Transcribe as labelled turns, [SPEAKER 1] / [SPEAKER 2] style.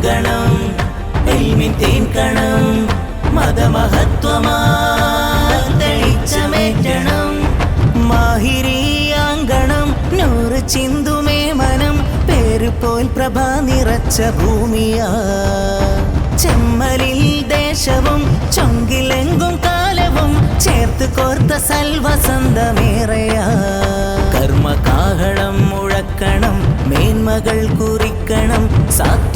[SPEAKER 1] പൂങ്കണം എൽമിൻ തേൻകണം മതമഹത്വമാറ്റണം മാഹിരിയാങ്കണം നൂറ് ചിന്തുമേ മനം പേര് പോൽ പ്രഭ നിറച്ച ഭൂമിയാ ചെമ്മലിൽ ദേശവും ചൊങ്കിലെങ്കും കാലവും ചേർത്ത് കോർത്ത സൽവസന്തമേറെയാ കർമ്മകാഹളം മുഴക്കണം മേന്മകൾ കുറിക്കണം